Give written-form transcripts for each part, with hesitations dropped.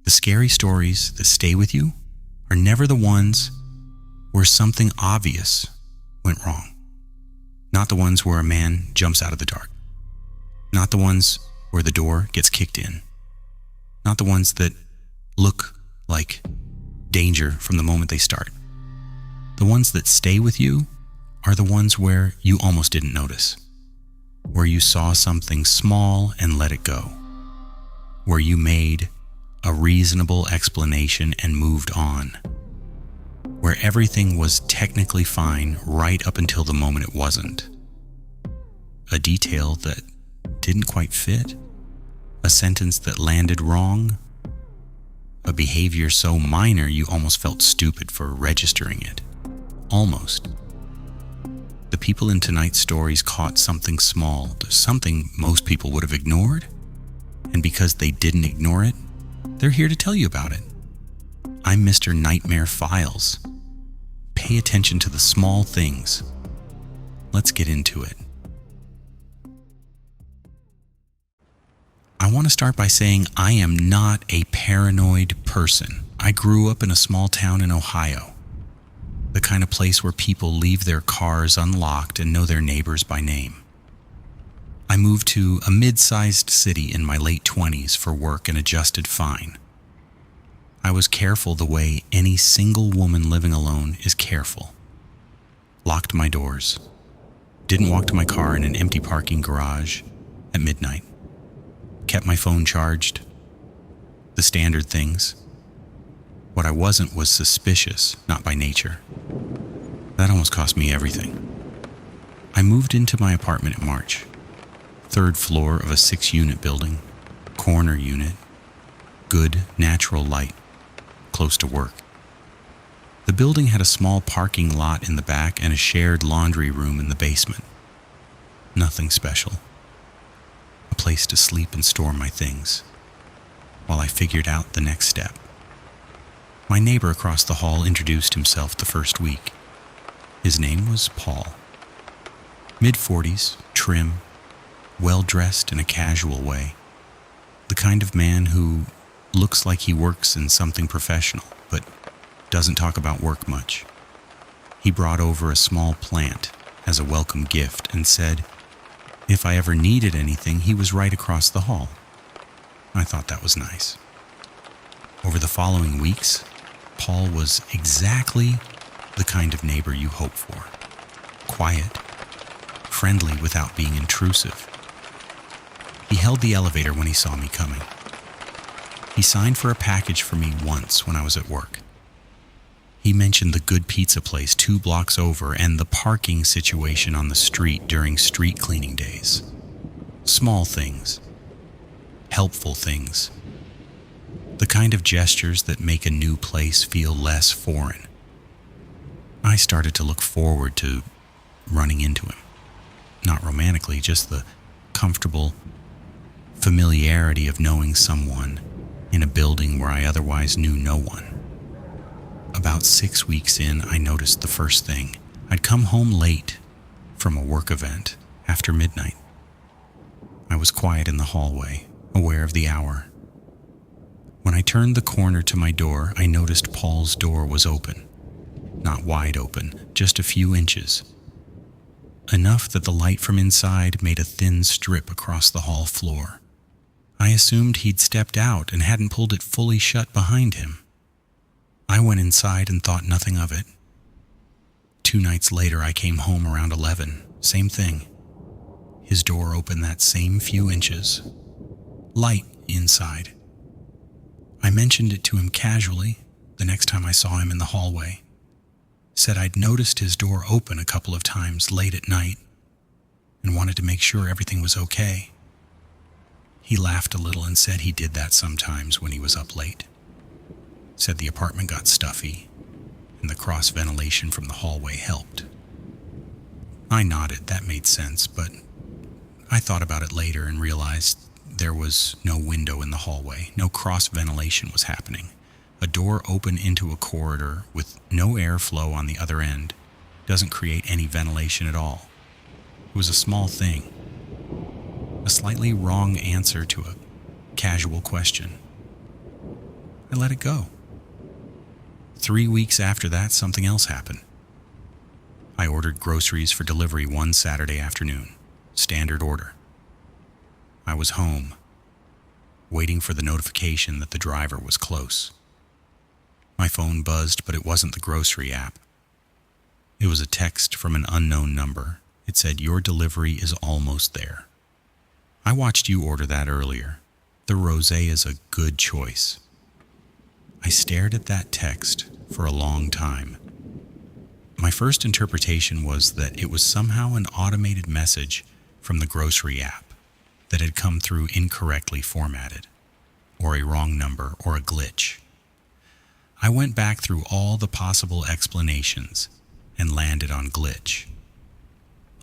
The scary stories that stay with you are never the ones where something obvious went wrong. Not the ones where a man jumps out of the dark. Not the ones where the door gets kicked in. Not the ones that look like danger from the moment they start. The ones that stay with you are the ones where you almost didn't notice. Where you saw something small and let it go. Where you made a reasonable explanation and moved on. Where everything was technically fine right up until the moment it wasn't. A detail that didn't quite fit. A sentence that landed wrong. A behavior so minor you almost felt stupid for registering it. Almost. The people in tonight's stories caught something small, something most people would have ignored. And because they didn't ignore it, they're here to tell you about it. I'm Mr. Nightmare Files. Pay attention to the small things. Let's get into it. I want to start by saying I am not a paranoid person. I grew up in a small town in Ohio. The kind of place where people leave their cars unlocked and know their neighbors by name. I moved to a mid-sized city in my late 20s for work and adjusted fine. I was careful the way any single woman living alone is careful. Locked my doors. Didn't walk to my car in an empty parking garage at midnight. Kept my phone charged. The standard things. What I wasn't was suspicious, not by nature. That almost cost me everything. I moved into my apartment in March. 3rd floor of a 6-unit building. Corner unit. Good, natural light. Close to work. The building had a small parking lot in the back and a shared laundry room in the basement. Nothing special. A place to sleep and store my things, while I figured out the next step. My neighbor across the hall introduced himself the first week. His name was Paul. Mid-40s, trim, well-dressed in a casual way. The kind of man who looks like he works in something professional, but doesn't talk about work much. He brought over a small plant as a welcome gift and said, if I ever needed anything, he was right across the hall. I thought that was nice. Over the following weeks, Paul was exactly the kind of neighbor you hope for. Quiet, friendly without being intrusive. He held the elevator when he saw me coming. He signed for a package for me once when I was at work. He mentioned the good pizza place 2 blocks over and the parking situation on the street during street cleaning days. Small things. Helpful things. The kind of gestures that make a new place feel less foreign. I started to look forward to running into him. Not romantically, just the comfortable familiarity of knowing someone in a building where I otherwise knew no one. About 6 weeks in, I noticed the first thing. I'd come home late from a work event after midnight. I was quiet in the hallway, aware of the hour. When I turned the corner to my door, I noticed Paul's door was open. Not wide open, just a few inches. Enough that the light from inside made a thin strip across the hall floor. I assumed he'd stepped out and hadn't pulled it fully shut behind him. I went inside and thought nothing of it. 2 nights later, I came home around 11. Same thing. His door opened that same few inches. Light inside. I mentioned it to him casually the next time I saw him in the hallway. Said I'd noticed his door open a couple of times late at night and wanted to make sure everything was okay. He laughed a little and said he did that sometimes when he was up late. Said the apartment got stuffy and the cross ventilation from the hallway helped. I nodded, that made sense, but I thought about it later and realized there was no window in the hallway, no cross ventilation was happening. A door open into a corridor with no airflow on the other end doesn't create any ventilation at all. It was a small thing. A slightly wrong answer to a casual question. I let it go. 3 weeks after that, something else happened. I ordered groceries for delivery one Saturday afternoon. Standard order. I was home, waiting for the notification that the driver was close. My phone buzzed, but it wasn't the grocery app. It was a text from an unknown number. It said, "Your delivery is almost there. I watched you order that earlier. The rosé is a good choice." I stared at that text for a long time. My first interpretation was that it was somehow an automated message from the grocery app that had come through incorrectly formatted, or a wrong number, or a glitch. I went back through all the possible explanations and landed on glitch.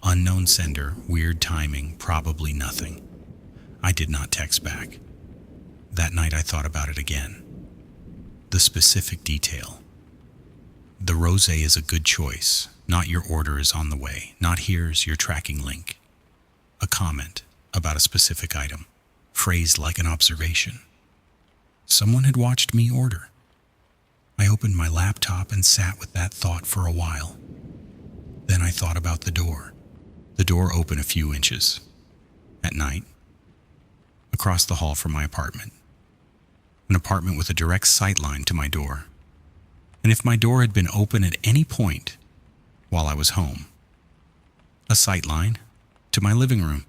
Unknown sender, weird timing, probably nothing. I did not text back. That night I thought about it again. The specific detail. The rosé is a good choice. Not your order is on the way. Not here's your tracking link. A comment about a specific item, phrased like an observation. Someone had watched me order. I opened my laptop and sat with that thought for a while. Then I thought about the door. The door opened a few inches. At night, across the hall from my apartment. An apartment with a direct sight line to my door. And if my door had been open at any point while I was home, a sight line to my living room.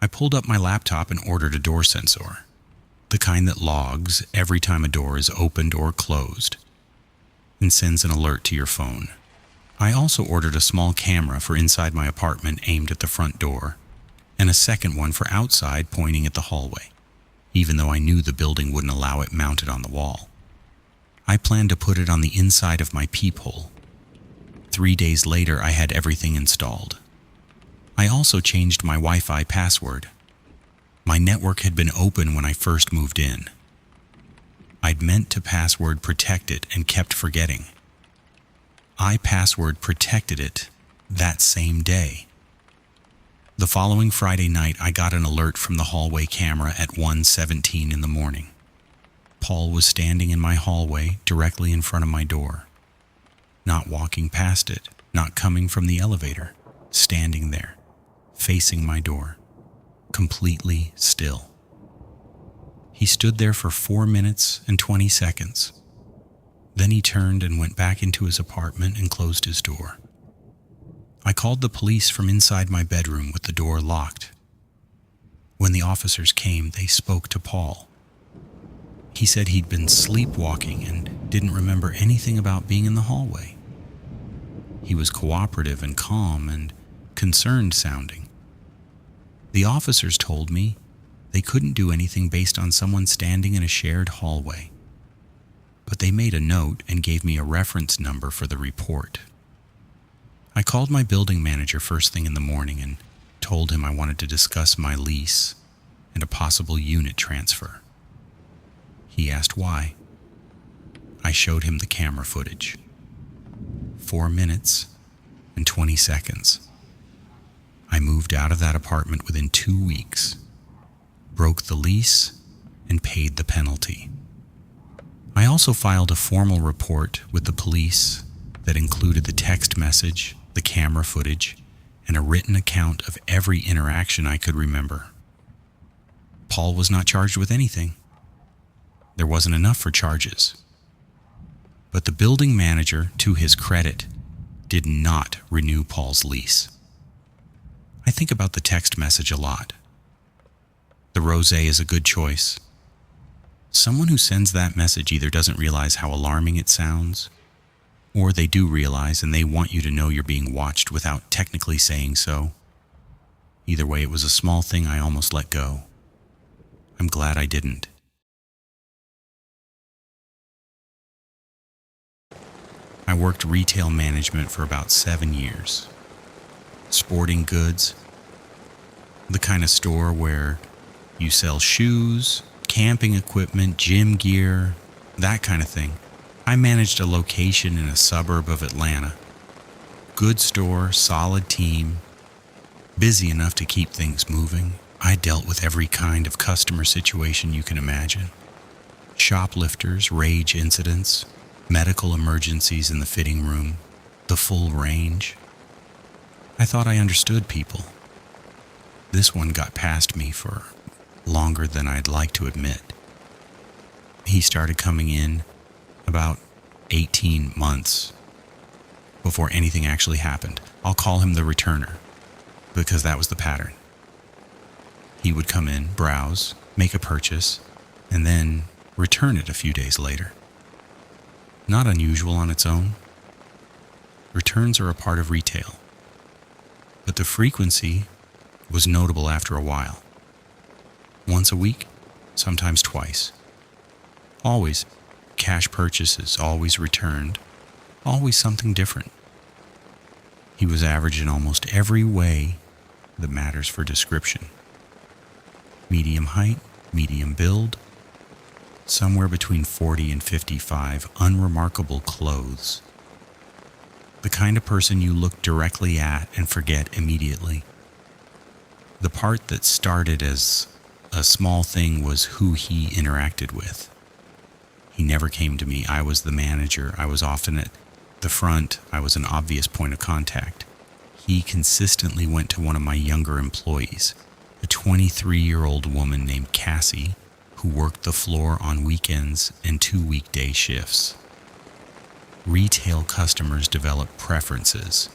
I pulled up my laptop and ordered a door sensor, the kind that logs every time a door is opened or closed and sends an alert to your phone. I also ordered a small camera for inside my apartment aimed at the front door, and a second one for outside pointing at the hallway, even though I knew the building wouldn't allow it mounted on the wall. I planned to put it on the inside of my peephole. 3 days later, I had everything installed. I also changed my Wi-Fi password. My network had been open when I first moved in. I'd meant to password protect it and kept forgetting. I password protected it that same day. The following Friday night, I got an alert from the hallway camera at 1:17 in the morning. Paul was standing in my hallway directly in front of my door. Not walking past it, not coming from the elevator, standing there, facing my door, completely still. He stood there for 4 minutes and 20 seconds. Then he turned and went back into his apartment and closed his door. I called the police from inside my bedroom with the door locked. When the officers came, they spoke to Paul. He said he'd been sleepwalking and didn't remember anything about being in the hallway. He was cooperative and calm and concerned sounding. The officers told me they couldn't do anything based on someone standing in a shared hallway, but they made a note and gave me a reference number for the report. I called my building manager first thing in the morning and told him I wanted to discuss my lease and a possible unit transfer. He asked why. I showed him the camera footage. 4 minutes and 20 seconds. I moved out of that apartment within 2 weeks, broke the lease, and paid the penalty. I also filed a formal report with the police that included the text message, the camera footage, and a written account of every interaction I could remember. Paul was not charged with anything. There wasn't enough for charges. But the building manager, to his credit, did not renew Paul's lease. I think about the text message a lot. The rosé is a good choice. Someone who sends that message either doesn't realize how alarming it sounds, or they do realize and they want you to know you're being watched without technically saying so. Either way, it was a small thing I almost let go. I'm glad I didn't. I worked retail management for about 7 years. Sporting goods, the kind of store where you sell shoes, camping equipment, gym gear, that kind of thing. I managed a location in a suburb of Atlanta. Good store, solid team, busy enough to keep things moving. I dealt with every kind of customer situation you can imagine. Shoplifters, rage incidents, medical emergencies in the fitting room, the full range. I thought I understood people. This one got past me for longer than I'd like to admit. He started coming in about 18 months before anything actually happened. I'll call him the returner, because that was the pattern. He would come in, browse, make a purchase, and then return it a few days later. Not unusual on its own. Returns are a part of retail, but the frequency was notable after a while. Once a week, sometimes twice. Always cash purchases, always returned, always something different. He was average in almost every way that matters for description. Medium height, medium build, somewhere between 40 and 55, unremarkable clothes. The kind of person you look directly at and forget immediately. The part that started as a small thing was who he interacted with. He never came to me. I was the manager. I was often at the front. I was an obvious point of contact. He consistently went to one of my younger employees, a 23-year-old woman named Cassie, who worked the floor on weekends and 2 weekday shifts. Retail customers develop preferences.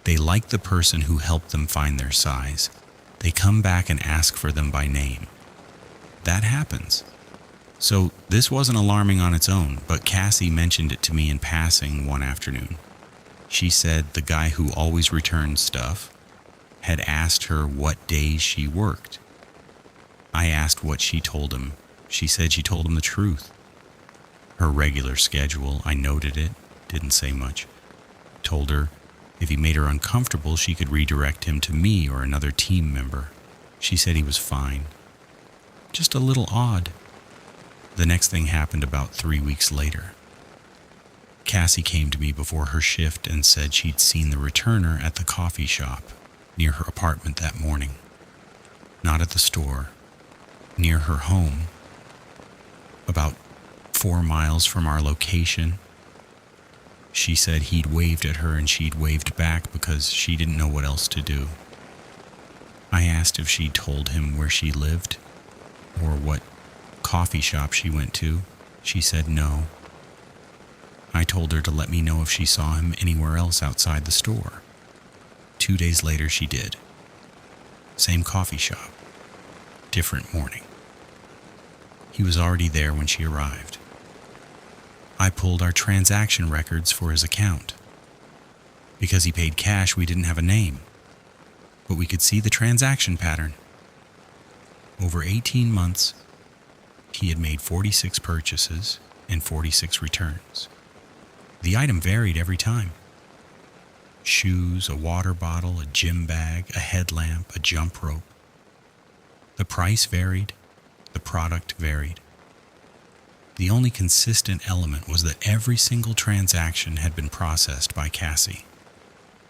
They like the person who helped them find their size. They come back and ask for them by name. That happens. So this wasn't alarming on its own, but Cassie mentioned it to me in passing one afternoon. She said the guy who always returned stuff had asked her what days she worked. I asked what she told him. She said she told him the truth. Her regular schedule, I noted it, didn't say much. Told her if he made her uncomfortable, she could redirect him to me or another team member. She said he was fine. Just a little odd. The next thing happened about 3 weeks later. Cassie came to me before her shift and said she'd seen the returner at the coffee shop near her apartment that morning. Not at the store, near her home, about 4 miles from our location. She said he'd waved at her and she'd waved back because she didn't know what else to do. I asked if she'd told him where she lived or what coffee shop she went to. She said no. I told her to let me know if she saw him anywhere else outside the store. 2 days later, she did. Same coffee shop, different morning. He was already there when she arrived. I pulled our transaction records for his account. Because he paid cash, we didn't have a name, but we could see the transaction pattern. Over 18 months, he had made 46 purchases and 46 returns. The item varied every time. Shoes, a water bottle, a gym bag, a headlamp, a jump rope. The price varied, the product varied. The only consistent element was that every single transaction had been processed by Cassie.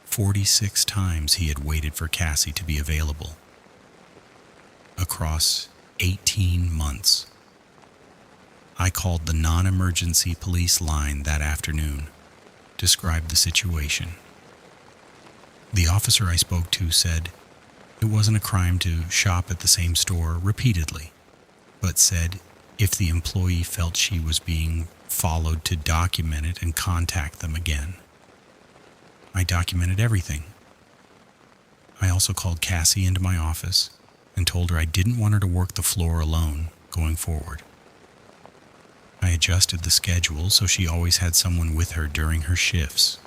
46 times he had waited for Cassie to be available. Across 18 months. I called the non-emergency police line that afternoon, described the situation. The officer I spoke to said it wasn't a crime to shop at the same store repeatedly, but said if the employee felt she was being followed to document it and contact them again. I documented everything. I also called Cassie into my office and told her I didn't want her to work the floor alone going forward. I adjusted the schedule so she always had someone with her during her shifts.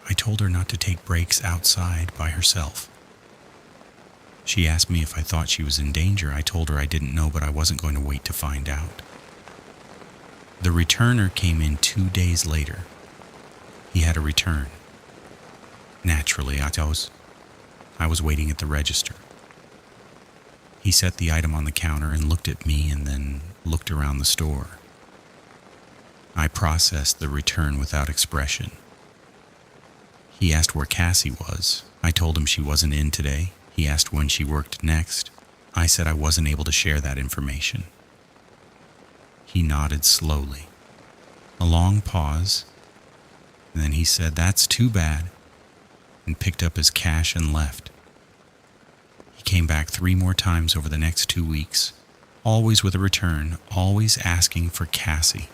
I told her not to take breaks outside by herself. She asked me if I thought she was in danger. I told her I didn't know, but I wasn't going to wait to find out. The returner came in 2 days later. He had a return. Naturally, I was waiting at the register. He set the item on the counter and looked at me and then looked around the store. I processed the return without expression. He asked where Cassie was. I told him she wasn't in today. He asked when she worked next. I said I wasn't able to share that information. He nodded slowly. A long pause, and then he said, "That's too bad," and picked up his cash and left. He came back 3 more times over the next 2 weeks, always with a return, always asking for Cassie.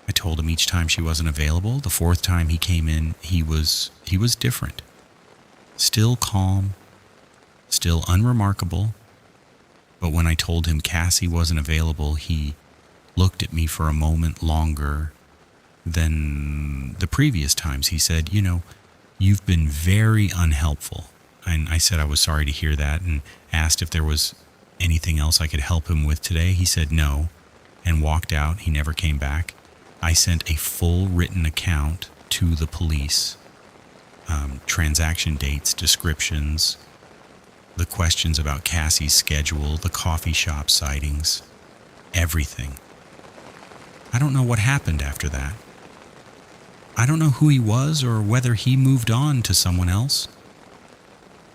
I told him each time she wasn't available. The 4th time he came in, he was different. Still calm, still unremarkable, but when I told him Cassie wasn't available, he looked at me for a moment longer than the previous times. He said, "You've been very unhelpful." And I said I was sorry to hear that and asked if there was anything else I could help him with today. He said no and walked out. He never came back. I sent a full written account to the police, transaction dates, descriptions, the questions about Cassie's schedule, the coffee shop sightings, everything. I don't know what happened after that. I don't know who he was or whether he moved on to someone else.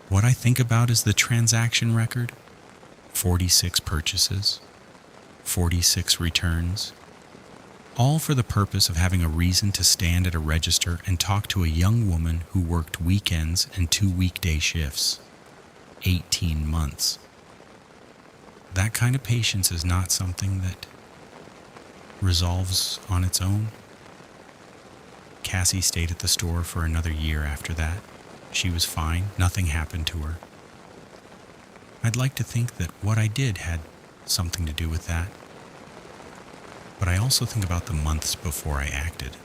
What I think about is the transaction record: 46 purchases, 46 returns, all for the purpose of having a reason to stand at a register and talk to a young woman who worked weekends and 2 weekday shifts. 18 months. That kind of patience is not something that resolves on its own. Cassie stayed at the store for another year after that. She was fine. Nothing happened to her. I'd like to think that what I did had something to do with that. But I also think about the months before I acted.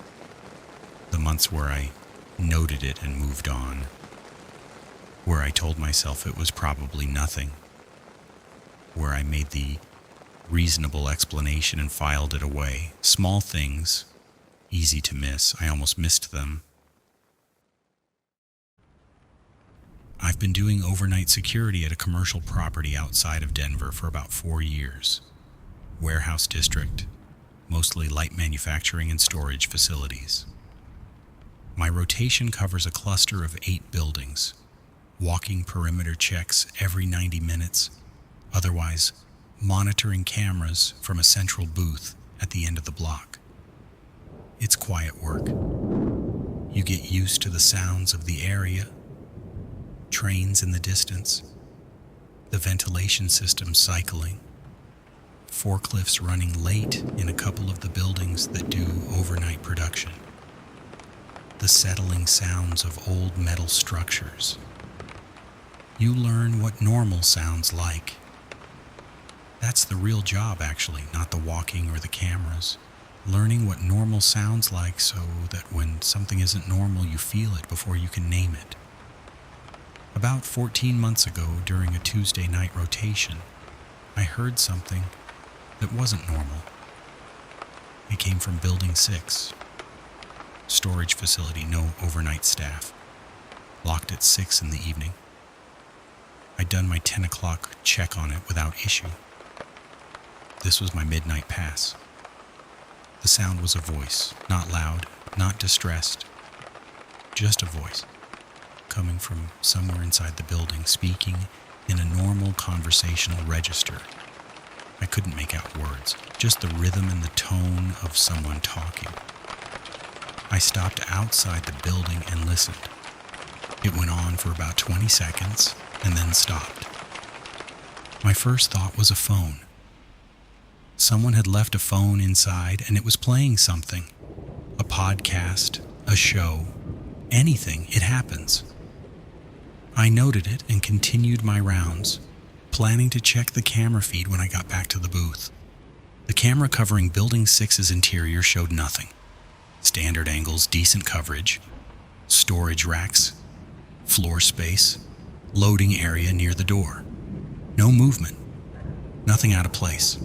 The months where I noted it and moved on. Where I told myself it was probably nothing. Where I made the reasonable explanation and filed it away. Small things, easy to miss. I almost missed them. I've been doing overnight security at a commercial property outside of Denver for about 4 years. Warehouse district, mostly light manufacturing and storage facilities. My rotation covers a cluster of 8 buildings, walking perimeter checks every 90 minutes, otherwise monitoring cameras from a central booth at the end of the block. It's quiet work. You get used to the sounds of the area, trains in the distance, the ventilation system cycling, forklifts running late in a couple of the buildings that do overnight production, the settling sounds of old metal structures. You learn what normal sounds like. That's the real job, actually, not the walking or the cameras. Learning what normal sounds like so that when something isn't normal, you feel it before you can name it. About 14 months ago, during a Tuesday night rotation, I heard something that wasn't normal. It came from Building 6. Storage facility, no overnight staff. Locked at 6 in the evening. I'd done my 10 o'clock check on it without issue. This was my midnight pass. The sound was a voice, not loud, not distressed, just a voice, coming from somewhere inside the building, speaking in a normal conversational register. I couldn't make out words, just the rhythm and the tone of someone talking. I stopped outside the building and listened. It went on for about 20 seconds and then stopped. My first thought was a phone. Someone had left a phone inside and it was playing something. A podcast, a show, anything, it happens. I noted it and continued my rounds, planning to check the camera feed when I got back to the booth. The camera covering Building 6's interior showed nothing. Standard angles, decent coverage, storage racks, floor space, loading area near the door. No movement, nothing out of place.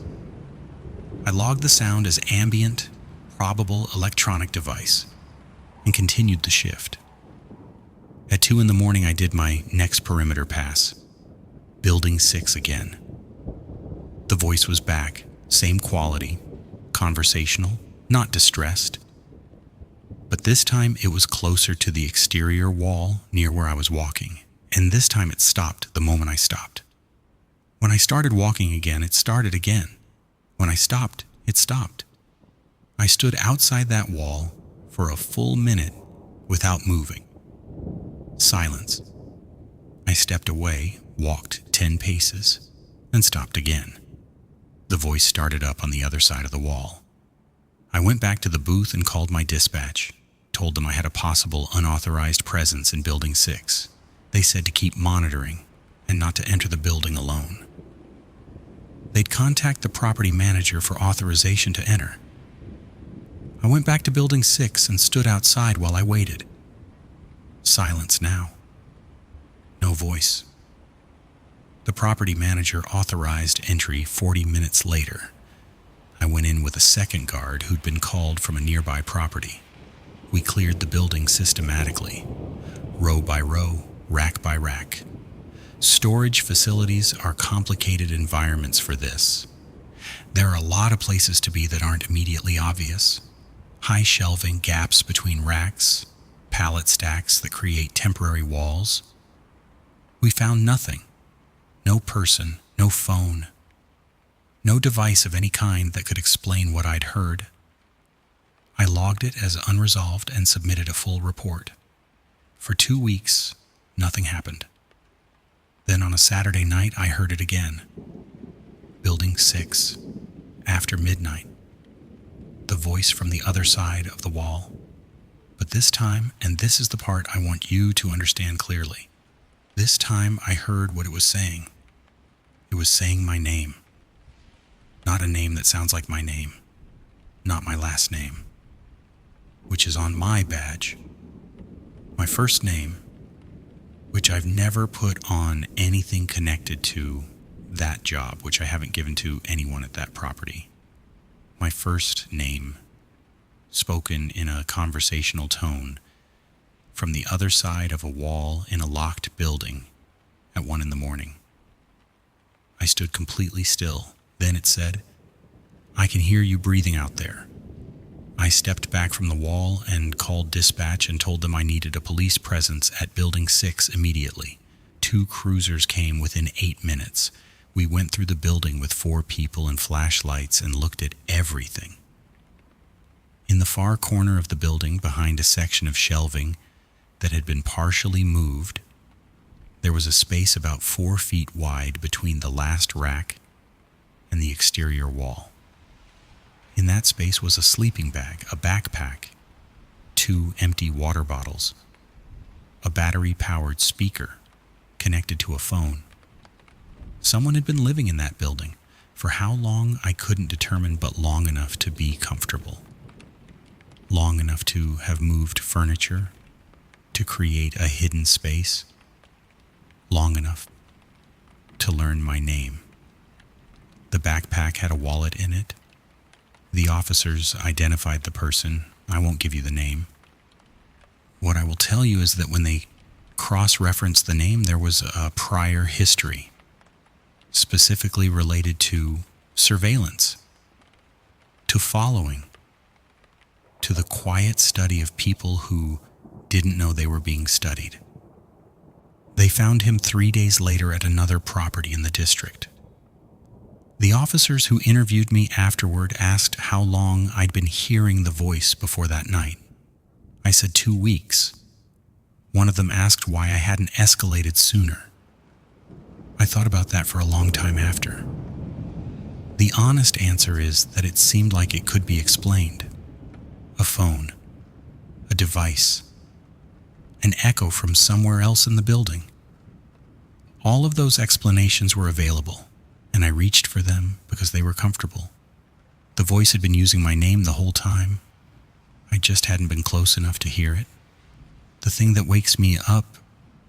I logged the sound as ambient, probable electronic device, and continued the shift. At 2 in the morning, I did my next perimeter pass. Building 6 again. The voice was back, same quality, conversational, not distressed. But this time it was closer to the exterior wall near where I was walking, and this time it stopped the moment I stopped. When I started walking again, it started again. When I stopped, It stopped. I stood outside that wall for a full minute without moving. Silence. I stepped away, walked 10 paces, and stopped again. The voice started up on the other side of the wall. I went back to the booth and called my dispatch, told them I had a possible unauthorized presence in Building 6. They said to keep monitoring and not to enter the building alone. They'd contact the property manager for authorization to enter. I went back to Building 6 and stood outside while I waited. Silence now. No voice. The property manager authorized entry 40 minutes later. I went in with a second guard who'd been called from a nearby property. We cleared the building systematically, row by row, rack by rack. Storage facilities are complicated environments for this. There are a lot of places to be that aren't immediately obvious. High shelving gaps between racks, pallet stacks that create temporary walls. We found nothing. No person, no phone, no device of any kind that could explain what I'd heard. I logged it as unresolved and submitted a full report. For 2 weeks, nothing happened. Then on a Saturday night, I heard it again. Building 6, after midnight. The voice from the other side of the wall. But this time, and this is the part I want you to understand clearly, this time I heard what it was saying. It was saying my name. Not a name that sounds like my name. Not my last name, which is on my badge. My first name, which I've never put on anything connected to that job, which I haven't given to anyone at that property. My first name, spoken in a conversational tone, from the other side of a wall in a locked building at 1 a.m. I stood completely still. Then it said, "I can hear you breathing out there." I stepped back from the wall and called dispatch and told them I needed a police presence at Building 6 immediately. 2 cruisers came within 8 minutes. We went through the building with 4 people and flashlights and looked at everything. In the far corner of the building, behind a section of shelving that had been partially moved, there was a space about 4 feet wide between the last rack and the exterior wall. In that space was a sleeping bag, a backpack, 2 empty water bottles, a battery-powered speaker connected to a phone. Someone had been living in that building. For how long, I couldn't determine, but long enough to be comfortable. Long enough to have moved furniture, to create a hidden space. Long enough to learn my name. The backpack had a wallet in it. The officers identified the person. I won't give you the name. What I will tell you is that when they cross-referenced the name, there was a prior history, specifically related to surveillance, to following, to the quiet study of people who didn't know they were being studied. They found him 3 days later at another property in the district. The officers who interviewed me afterward asked how long I'd been hearing the voice before that night. I said 2 weeks. One of them asked why I hadn't escalated sooner. I thought about that for a long time after. The honest answer is that it seemed like it could be explained. A phone, a device, an echo from somewhere else in the building. All of those explanations were available, and I reached for them because they were comfortable. The voice had been using my name the whole time. I just hadn't been close enough to hear it. The thing that wakes me up,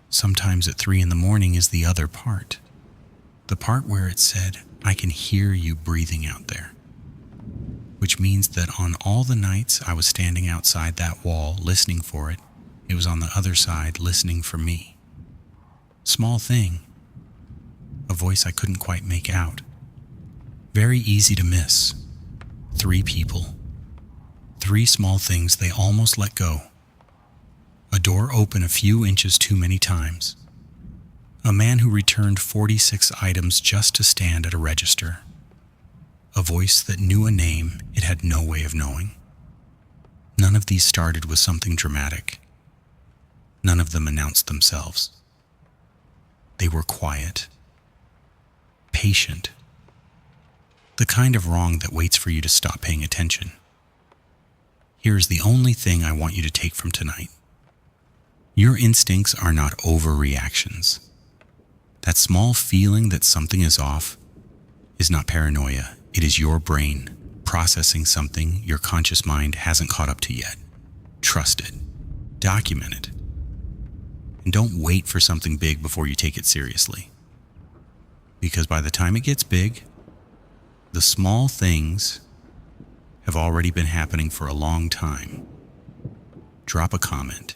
sometimes at 3 a.m, is the other part. The part where it said, "I can hear you breathing out there." Which means that on all the nights I was standing outside that wall listening for it, it was on the other side listening for me. Small thing. A voice I couldn't quite make out. Very easy to miss. 3 people. 3 small things they almost let go. A door open a few inches too many times. A man who returned 46 items just to stand at a register. A voice that knew a name it had no way of knowing. None of these started with something dramatic. None of them announced themselves. They were quiet, patient, the kind of wrong that waits for you to stop paying attention. Here's the only thing I want you to take from tonight. Your instincts are not overreactions. That small feeling that something is off is not paranoia. It is your brain processing something your conscious mind hasn't caught up to yet. Trust it. Document it. And don't wait for something big before you take it seriously. Because by the time it gets big, the small things have already been happening for a long time. Drop a comment.